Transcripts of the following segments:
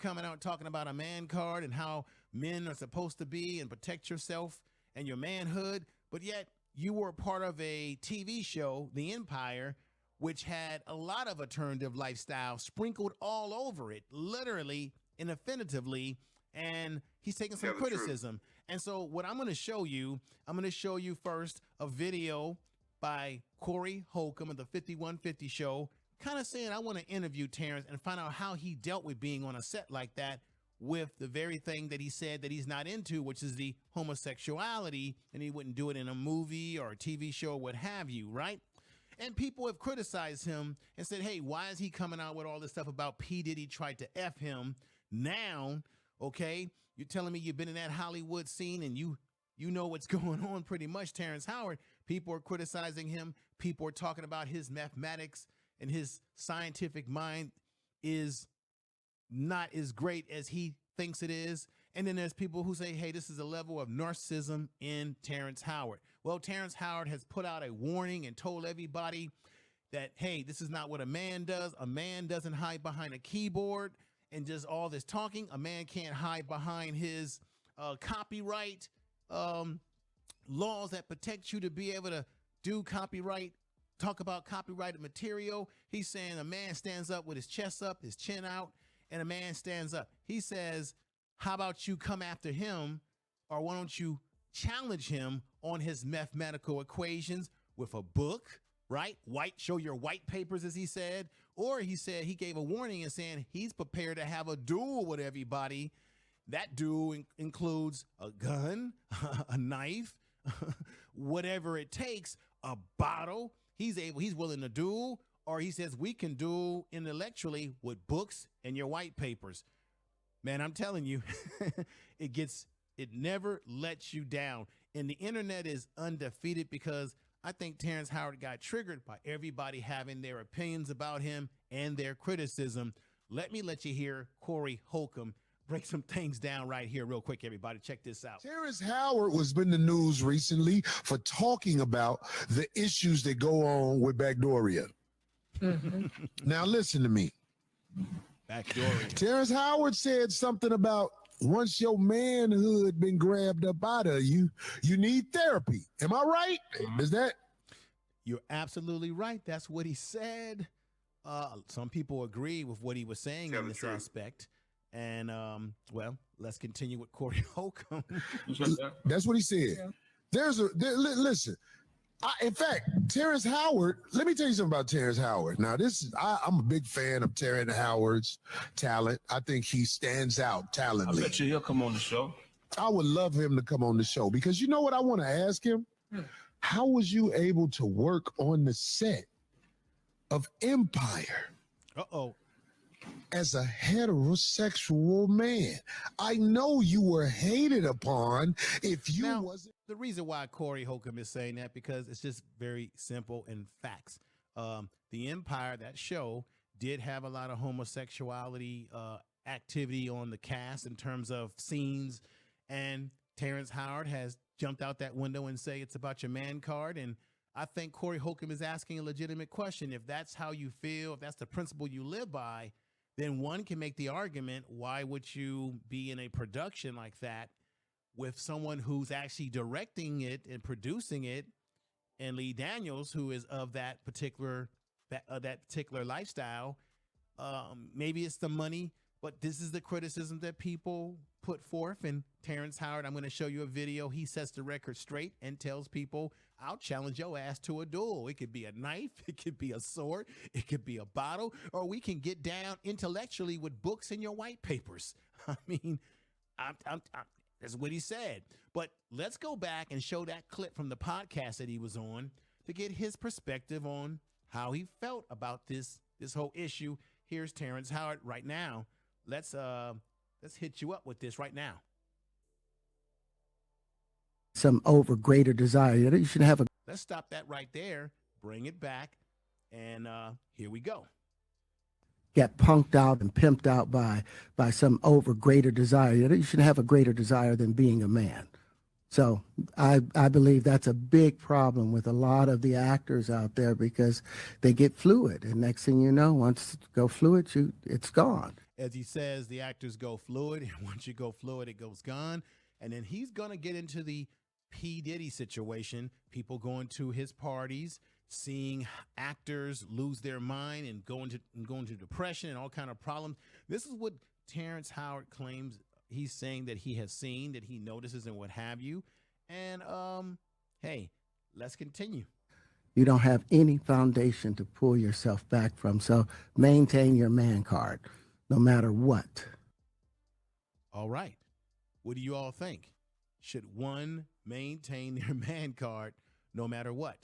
coming out talking about a man card and how men are supposed to be and protect yourself and your manhood, but yet you were part of a TV show, The Empire, which had a lot of alternative lifestyle sprinkled all over it, literally and definitively. And he's taking some criticism. And so what I'm going to show you first a video by Corey Holcomb of the 5150 show, kind of saying, I want to interview Terrence and find out how he dealt with being on a set like that with the very thing that he said that he's not into, which is the homosexuality, and he wouldn't do it in a movie or a TV show or what have you, right? And people have criticized him and said, hey, why is he coming out with all this stuff about P. Diddy tried to F him now? Okay, you're telling me you've been in that Hollywood scene and you know what's going on pretty much, Terrence Howard. People are criticizing him. People are talking about his mathematics and his scientific mind is not as great as he thinks it is. And then there's people who say, hey, this is a level of narcissism in Terrence Howard. Well, Terrence Howard has put out a warning and told everybody that, hey, this is not what a man does. A man doesn't hide behind a keyboard and just all this talking. A man can't hide behind his copyright laws that protect you to be able to do copyright, talk about copyrighted material. He's saying a man stands up with his chest up, his chin out, and a man stands up. He says, how about you come after him, or why don't you challenge him on his mathematical equations with a book, right? Show your white papers, as he said. Or he said he gave a warning and saying he's prepared to have a duel with everybody. That duel includes a gun, a knife, whatever it takes, a bottle. He's willing to duel, or he says we can duel intellectually with books and your white papers. Man, I'm telling you, it never lets you down. And the internet is undefeated because I think Terrence Howard got triggered by everybody having their opinions about him and their criticism. Let you hear Corey Holcomb break some things down right here real quick, everybody. Check this out. Terrence Howard was in the news recently for talking about the issues that go on with Backdooria. Now listen to me. Backdooria. Terrence Howard said something about once your manhood been grabbed up out of you, you need therapy. Am I right? Is that? You're absolutely right. That's what he said. Some people agree with what he was saying in this aspect. And, well, let's continue with Corey Holcomb. That's what he said. Yeah. Listen, in fact, Terrence Howard, let me tell you something about Terrence Howard. Now, I'm a big fan of Terrence Howard's talent. I think he stands out talently. I bet you he'll come on the show. I would love him to come on the show because you know what I want to ask him? How was you able to work on the set of Empire? Uh-oh. As a heterosexual man, I know you were hated upon if you wasn't. The reason why Corey Holcomb is saying that, because it's just very simple in facts. The Empire, that show, did have a lot of homosexuality activity on the cast in terms of scenes, and Terrence Howard has jumped out that window and say it's about your man card. And I think Corey Holcomb is asking a legitimate question. If that's how you feel, if that's the principle you live by, then one can make the argument, why would you be in a production like that with someone who's actually directing it and producing it, and Lee Daniels, who is of that particular lifestyle? Maybe it's the money, but this is the criticism that people put forth. And Terrence Howard, I'm going to show you a video. He sets the record straight and tells people, I'll challenge your ass to a duel. It could be a knife, it could be a sword, it could be a bottle, or we can get down intellectually with books and your white papers. I mean, that's what he said. But let's go back and show that clip from the podcast that he was on to get his perspective on how he felt about this whole issue. Here's Terrence Howard right now. Let's hit you up with this right now. Some over greater desire. You should have a. Let's stop that right there. Bring it back. And here we go. Get punked out and pimped out by some over greater desire. You should have a greater desire than being a man. So I believe that's a big problem with a lot of the actors out there, because they get fluid. And next thing you know, once you go fluid, it's gone. As he says, the actors go fluid. And once you go fluid, it goes gone. And then he's going to get into the P. Diddy situation, people going to his parties, seeing actors lose their mind and go into depression and all kind of problems. This is what Terrence Howard claims he's saying that he has seen, that he notices and what have you. And hey, let's continue. You don't have any foundation to pull yourself back from. So maintain your man card, no matter what. All right. What do you all think? Should one maintain their man card no matter what?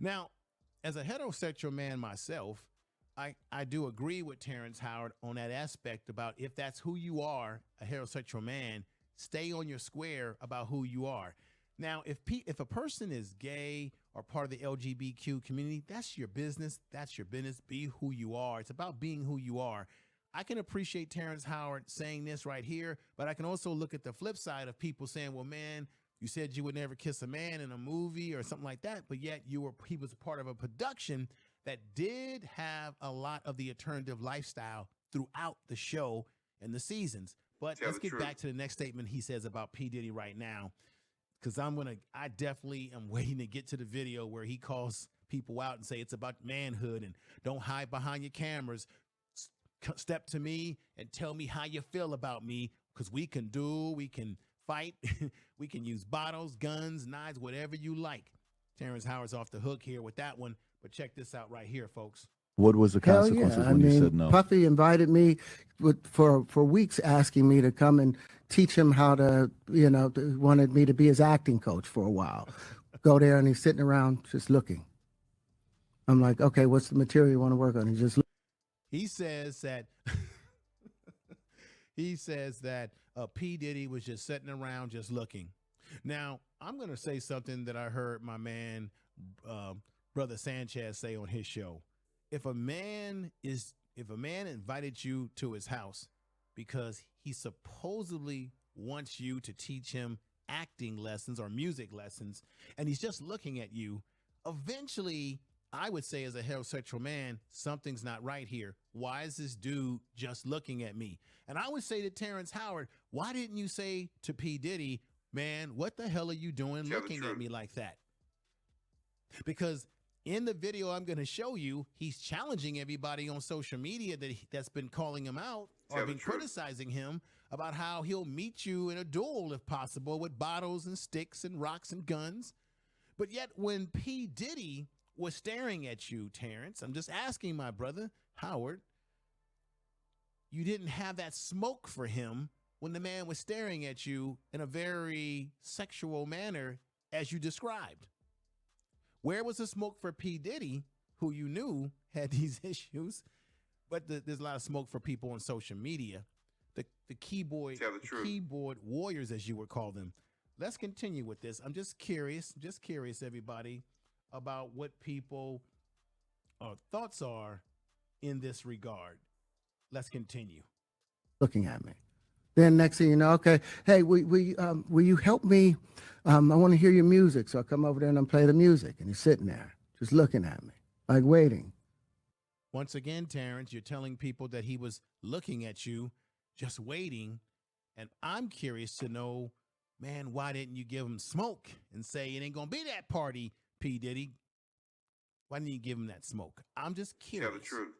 Now, as a heterosexual man myself, I do agree with Terrence Howard on that aspect about if that's who you are, a heterosexual man, stay on your square about who you are. Now, if a person is gay or part of the LGBTQ community, that's your business. That's your business. Be who you are. It's about being who you are. I can appreciate Terrence Howard saying this right here, but I can also look at the flip side of people saying, well, man, you said you would never kiss a man in a movie or something like that, but yet he was part of a production that did have a lot of the alternative lifestyle throughout the show and the seasons. But let's get back to the next statement he says about P. Diddy right now, because I definitely am waiting to get to the video where he calls people out and say it's about manhood and don't hide behind your cameras. Step to me and tell me how you feel about me, because we can fight, we can use bottles, guns, knives, whatever you like. Terrence Howard's off the hook here with that one, but check this out right here, folks. What was the consequences when you said no? Puffy invited me for weeks, asking me to come and teach him how to, wanted me to be his acting coach for a while. Go there and he's sitting around just looking. I'm like, okay, what's the material you want to work on? He says that P. Diddy was just sitting around just looking. Now, I'm going to say something that I heard my man, Brother Sanchez, say on his show. If a man invited you to his house because he supposedly wants you to teach him acting lessons or music lessons, and he's just looking at you, eventually, I would say as a heterosexual man, something's not right here. Why is this dude just looking at me? And I would say to Terrence Howard, why didn't you say to P. Diddy, man, what the hell are you doing looking at me like that? Because in the video I'm going to show you, he's challenging everybody on social media that's been calling him out or been criticizing him about how he'll meet you in a duel, if possible, with bottles and sticks and rocks and guns. But yet when P. Diddy was staring at you, Terrence, I'm just asking my brother, Howard, you didn't have that smoke for him when the man was staring at you in a very sexual manner as you described. Where was the smoke for P. Diddy, who you knew had these issues? But there's a lot of smoke for people on social media, the keyboard warriors, as you would call them. Let's continue with this. I'm just curious, everybody, about what people thoughts are in this regard. Let's continue. Looking at me. Then next thing you know, okay, hey, will you help me? I want to hear your music. So I come over there and I play the music, and he's sitting there just looking at me, like waiting. Once again, Terrence, you're telling people that he was looking at you, just waiting. And I'm curious to know, man, why didn't you give him smoke and say it ain't going to be that party, P. Diddy? Why didn't you give him that smoke? I'm just curious. Tell the truth.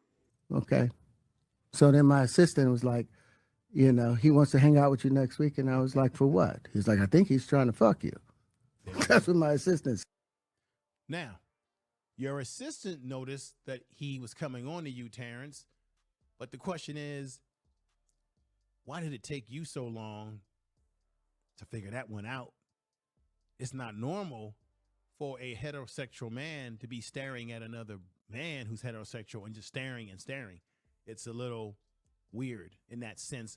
Okay. So then my assistant was like, he wants to hang out with you next week. And I was like, for what? He's like, I think he's trying to fuck you. That's what my assistant said. Now, your assistant noticed that he was coming on to you, Terrence. But the question is, why did it take you so long to figure that one out? It's not normal for a heterosexual man to be staring at another man who's heterosexual and just staring and staring. It's a little weird in that sense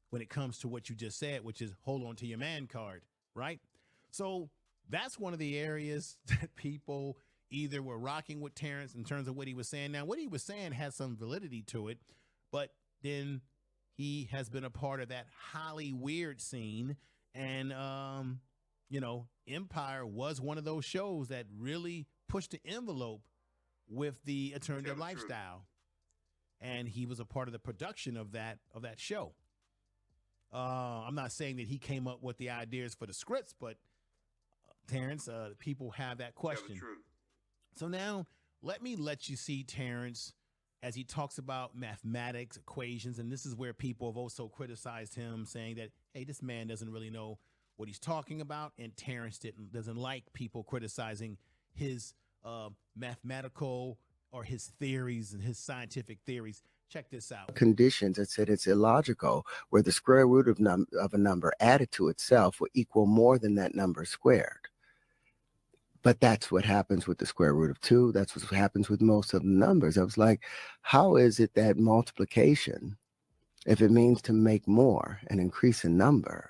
when it comes to what you just said, which is hold on to your man card, right? So that's one of the areas that people either were rocking with Terrence in terms of what he was saying. Now, what he was saying has some validity to it, but then he has been a part of that highly weird scene. And, Empire was one of those shows that really pushed the envelope with the alternative lifestyle. and he was a part of the production of that show. I'm not saying that he came up with the ideas for the scripts, but Terrence, people have that question. So now let you see Terrence as he talks about mathematics, equations, and this is where people have also criticized him, saying that, hey, this man doesn't really know what he's talking about, and Terrence doesn't like people criticizing his mathematical or his theories and his scientific theories. Check this out. Conditions that said it's illogical, where the square root of a number added to itself will equal more than that number squared. But that's what happens with the square root of 2. That's what happens with most of the numbers. I was like, how is it that multiplication, if it means to make more and increase a number,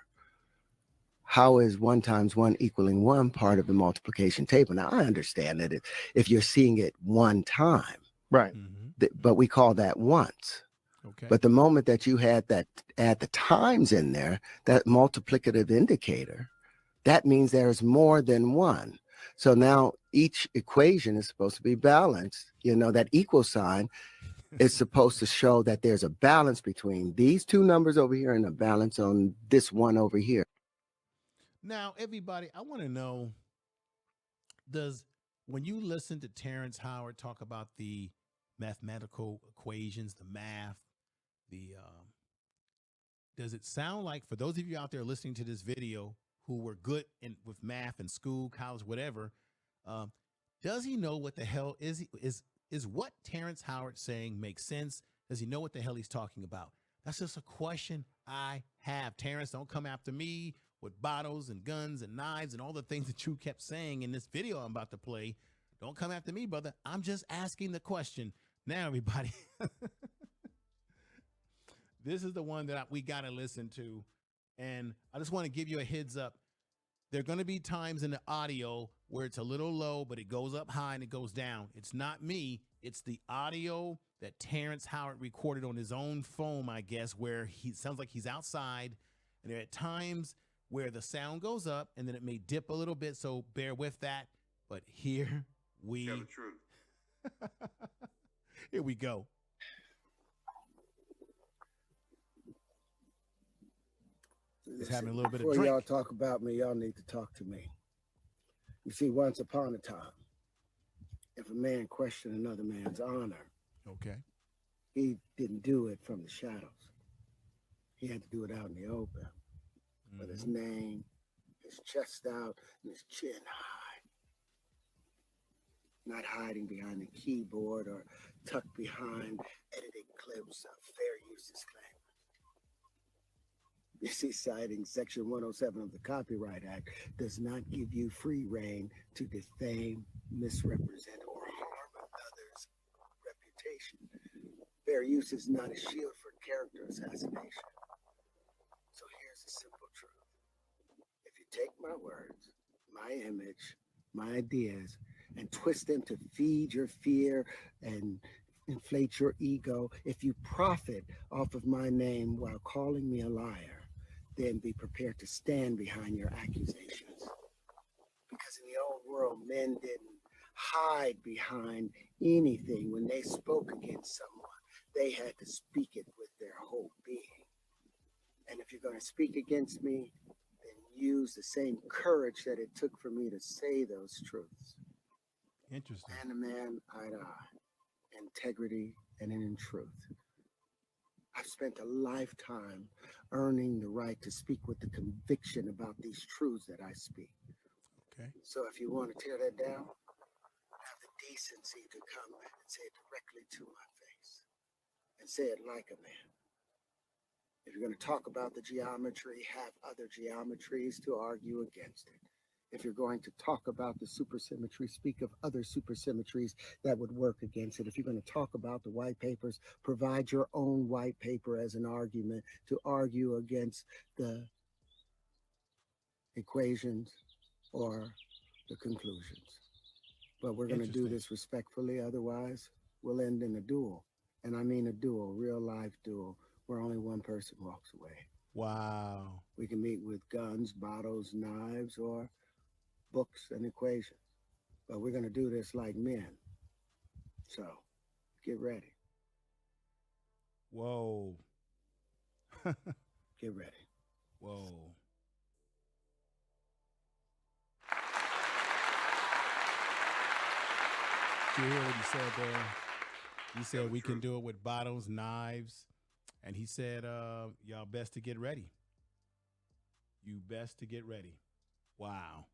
how is 1 times 1 equaling 1 part of the multiplication table? Now, I understand that if you're seeing it one time, right? But we call that once. Okay. But the moment that you had that add the times in there, that multiplicative indicator, that means there's more than 1. So now each equation is supposed to be balanced. You know, that equal sign is supposed to show that there's a balance between these 2 numbers over here and a balance on this one over here. Now, everybody, I want to know, when you listen to Terrence Howard talk about the mathematical equations, the math, does it sound like, for those of you out there listening to this video who were good with math in school, college, whatever, does he know what the hell is what Terrence Howard saying makes sense? Does he know what the hell he's talking about? That's just a question I have. Terrence, don't come after me with bottles and guns and knives and all the things that you kept saying in this video I'm about to play. Don't come after me, brother. I'm just asking the question. Now, everybody, this is the one that we got to listen to. And I just want to give you a heads up. There are going to be times in the audio where it's a little low, but it goes up high and it goes down. It's not me. It's the audio that Terrence Howard recorded on his own phone, I guess, where he sounds like he's outside. And there are times where the sound goes up and then it may dip a little bit. So bear with that. But here we Tell the truth. Here we go. He's having a little bit of drink. Before y'all talk about me, y'all need to talk to me. You see, once upon a time, if a man questioned another man's honor, okay, he didn't do it from the shadows. He had to do it out in the open, with his name, his chest out, and his chin high. Not hiding behind the keyboard or tucked behind editing clips of fair use disclaimers. You see, citing Section 107 of the Copyright Act does not give you free rein to defame, misrepresent, or harm others' reputation. Fair use is not a shield for character assassination. So here's the simple truth. If you take my words, my image, my ideas, and twist them to feed your fear and inflate your ego, if you profit off of my name while calling me a liar, then be prepared to stand behind your accusations. Because in the old world, men didn't hide behind anything. When they spoke against someone, they had to speak it with their whole being. And if you're going to speak against me, then use the same courage that it took for me to say those truths. Interesting. Man to man, eye to eye, integrity and in truth. I've spent a lifetime earning the right to speak with the conviction about these truths that I speak. Okay. So if you want to tear that down, have the decency to come and say it directly to my face and say it like a man. If you're going to talk about the geometry, have other geometries to argue against it. If you're going to talk about the supersymmetry, speak of other supersymmetries that would work against it. If you're going to talk about the white papers, provide your own white paper as an argument to argue against the equations or the conclusions. But we're going to do this respectfully, otherwise we'll end in a duel. And I mean a duel, real life duel, where only one person walks away. Wow. We can meet with guns, bottles, knives, or books and equations, but we're going to do this like men. So get ready. Whoa. Get ready. Whoa. Did you hear what he said there? He said we can do it with bottles, knives, and he said, y'all best to get ready. You best to get ready. Wow.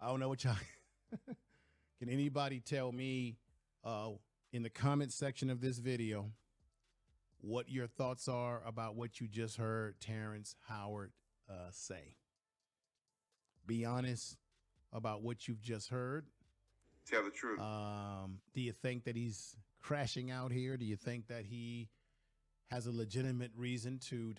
I don't know what y'all can anybody tell me in the comment section of this video what your thoughts are about what you just heard Terrence Howard say? Be honest about what you've just heard. Tell the truth. Do you think that he's crashing out here? Do you think that he has a legitimate reason to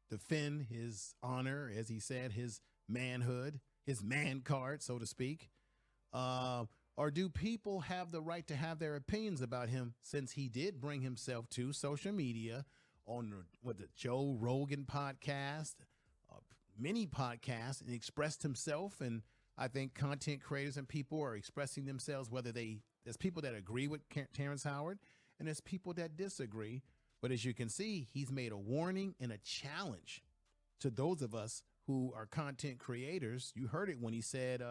defend his honor, as he said, his manhood, his man card, so to speak? Or do people have the right to have their opinions about him, since he did bring himself to social media on the Joe Rogan podcast, many podcasts, and expressed himself? And I think content creators and people are expressing themselves, there's people that agree with Terrence Howard and there's people that disagree. But as you can see, he's made a warning and a challenge to those of us who are content creators. You heard it when he said,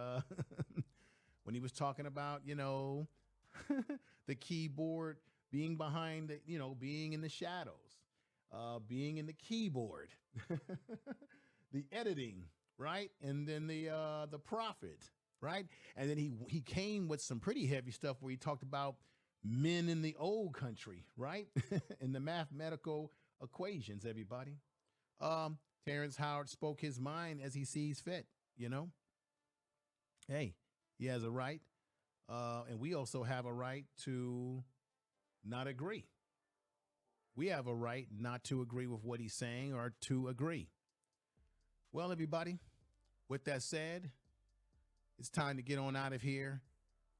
when he was talking about, the keyboard being behind, being in the shadows, being in the keyboard, the editing, right? And then the profit, right? And then he came with some pretty heavy stuff where he talked about men in the old country, right? In the mathematical equations, everybody. Terrence Howard spoke his mind as he sees fit, Hey, he has a right. And we also have a right to not agree. We have a right not to agree with what he's saying or to agree. Well, everybody, with that said, it's time to get on out of here.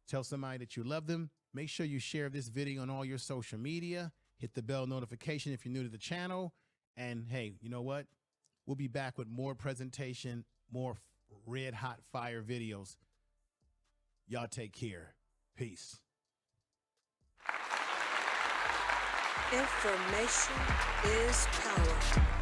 Tell somebody that you love them. Make sure you share this video on all your social media. Hit the bell notification if you're new to the channel. And hey, you know what? We'll be back with more presentation, more red hot fire videos. Y'all take care. Peace. Information is power.